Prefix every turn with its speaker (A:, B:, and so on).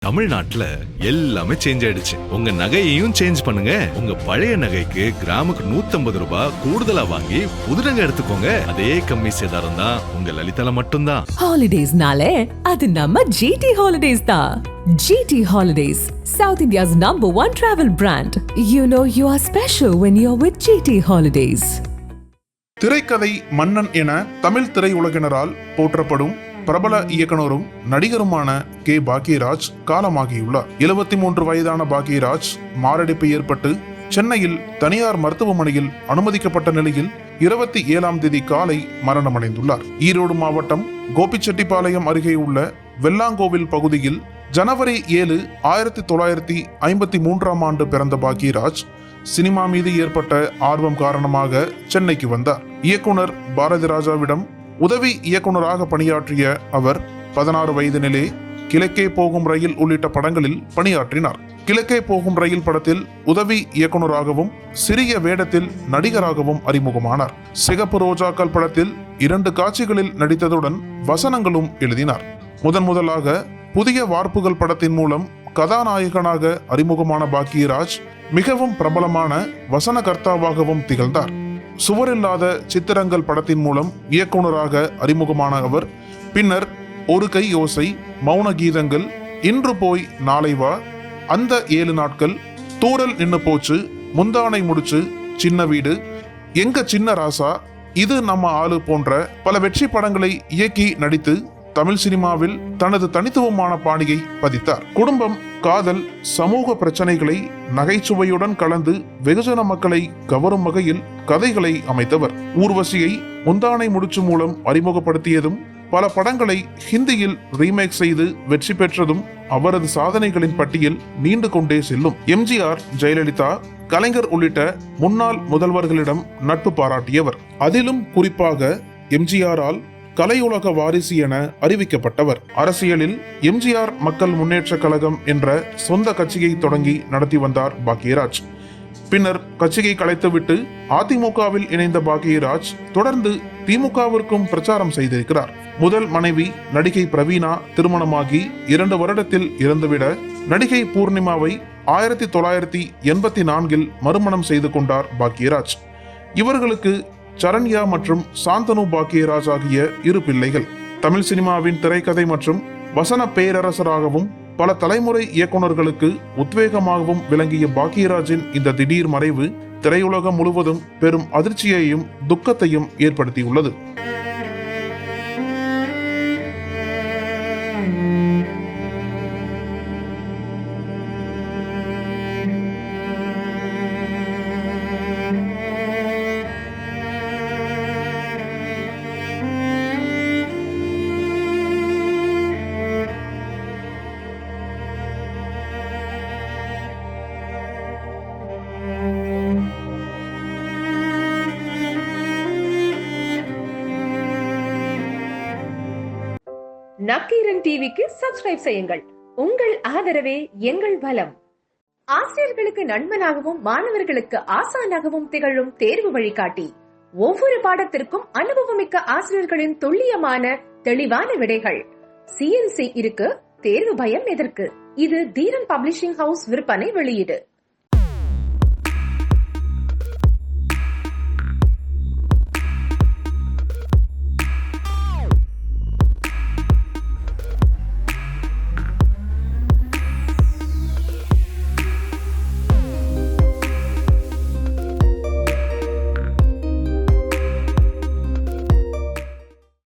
A: தமிழ்நாட்டுல எல்லாமே சேஞ்ச் ஆயிடுச்சு. உங்க நகையையும் சேஞ்ச் பண்ணுங்க. உங்க பழைய நகைக்கு கிராமுக்கு 150 ரூபாய் கூடுதலா வாங்கி புது நகை எடுத்துக்கோங்க. அதே கம்மி சேதாரம் தான் உங்க லலிதால மட்டும்தான்.
B: ஹாலிடேஸ்னாலே அது நம்ம ஜிடி ஹாலிடேஸ் தான். GT Holidays, South India's #1 travel brand. You know you are special when you're with GT Holidays.
C: திரைக்கதை மன்னன் என தமிழ் திரையுலகினரால் போற்றப்படும் பிரபல இயக்குனரும் நடிகருமான கே பாக்யராஜ் காலமாகியுள்ளார். 73 வயதான பாக்யராஜ் மாரடைப்பு ஏற்பட்டு சென்னையில் தனியார் மருத்துவமனையில் அனுமதிக்கப்பட்ட நிலையில் 27ஆம் தேதி காலை மரணமடைந்துள்ளார். ஈரோடு மாவட்டம் கோபிச்செட்டிப்பாளையம் அருகே உள்ள வெள்ளாங்கோவில் பகுதியில் ஜனவரி 7, 1953ஆம் ஆண்டு பிறந்த பாக்யராஜ் சினிமா மீது ஏற்பட்ட ஆர்வம் காரணமாக சென்னைக்கு வந்தார். இயக்குனர் பாரதி ராஜாவிடம் உதவி இயக்குனராக பணியாற்றிய அவர் 16 வயதினிலே கிழக்கே போகும் ரயில் உள்ளிட்ட படங்களில் பணியாற்றினார். கிழக்கே போகும் ரயில் படத்தில் உதவி இயக்குனராகவும் சிறிய வேடத்தில் நடிகராகவும் அறிமுகமானார். சிகப்பு ரோஜாக்கள் படத்தில் 2 காட்சிகளில் நடித்ததுடன் வசனங்களும் எழுதினார். முதலாக புதிய வார்ப்புகள் படத்தின் மூலம் கதாநாயகனாக அறிமுகமான பாக்யராஜ் மிகவும் பிரபலமான வசனகர்த்தாவாகவும் திகழ்ந்தார். சுவரில்லாத சித்திரங்கள் படத்தின் மூலம் இயக்குனராக அறிமுகமான அவர் பின்னர் ஒரு கை யோசை, மௌன கீதங்கள், இன்று போய் நாளை வா, அந்த 7 நாட்கள், தூரல் நின்னு போச்சு, முந்தானை முடிச்சு, சின்ன வீடு, எங்க சின்ன ராசா, இது நம்ம ஆளு போன்ற பல வெற்றி படங்களை இயக்கி நடித்து தமிழ் சினிமாவில் தனது தனித்துவமான பாணியை பதித்தார். குடும்பம், காதல், சமூக பிரச்சனைகளை நகைச்சுவையுடன் கலந்து வெகுஜன மக்களை கவரும் வகையில் கதைகளை அமைத்தவர். ஊர்வசியை முந்தானை முடிச்சு மூலம் அறிமுகப்படுத்தியதும் பல படங்களை ஹிந்தியில் ரீமேக் செய்து வெற்றி பெற்றதும் அவரது சாதனைகளின் பட்டியல் நீண்டு கொண்டே செல்லும். எம்ஜிஆர், ஜெயலலிதா, கலைஞர் உள்ளிட்ட முன்னாள் முதல்வர்களிடம் நட்பு பாராட்டியவர். அதிலும் குறிப்பாக எம்ஜிஆரால் கலையுலக வாரிசு என அறிவிக்கப்பட்டவர். அரசியலில் எம்ஜிஆர் மக்கள் முன்னேற்ற கழகம் என்ற சொந்த கட்சியை தொடங்கி நடத்தி வந்தார் பாக்யராஜ். பின்னர் கட்சியை கலைத்துவிட்டு அதிமுகவில் இணைந்த பாக்யராஜ் தொடர்ந்து திமுகவிற்கும் பிரச்சாரம் செய்திருக்கிறார். முதல் மனைவி நடிகை பிரவீணா திருமணமாகி 2 வருடத்தில் இறந்துவிட நடிகை பூர்ணிமாவை 1984 மறுமணம் செய்து கொண்டார் பாக்யராஜ். இவர்களுக்கு சரண்யா மற்றும் சாந்தனு பாக்யராஜ் ஆகிய 2 பிள்ளைகள். தமிழ் சினிமாவின் திரைக்கதை மற்றும் வசன பேரரசராகவும் பல தலைமுறை இயக்குனர்களுக்கு உத்வேகமாகவும் விளங்கிய பாக்யராஜின் இந்த திடீர் மறைவு திரையுலகம் முழுவதும் பெரும் அதிர்ச்சியையும் துக்கத்தையும் ஏற்படுத்தியுள்ளது.
D: நக்கீரன் டிவிக்கு சப்ஸ்கிரைப் செய்யுங்கள். உங்கள் ஆதரவே எங்கள் பலம். ஆசிரியர்களுக்கு நண்பனாகவும் மாணவர்களுக்கு ஆசானாகவும் திகழும் தேர்வு வழிகாட்டி. ஒவ்வொரு பாடத்திற்கும் அனுபவமிக்க ஆசிரியர்களின் துல்லியமான தெளிவான விடைகள். CNC இருக்கு, தேர்வு பயம் எதற்கு? இது தீரன் பப்ளிஷிங் ஹவுஸ் விற்பனை வெளியீடு.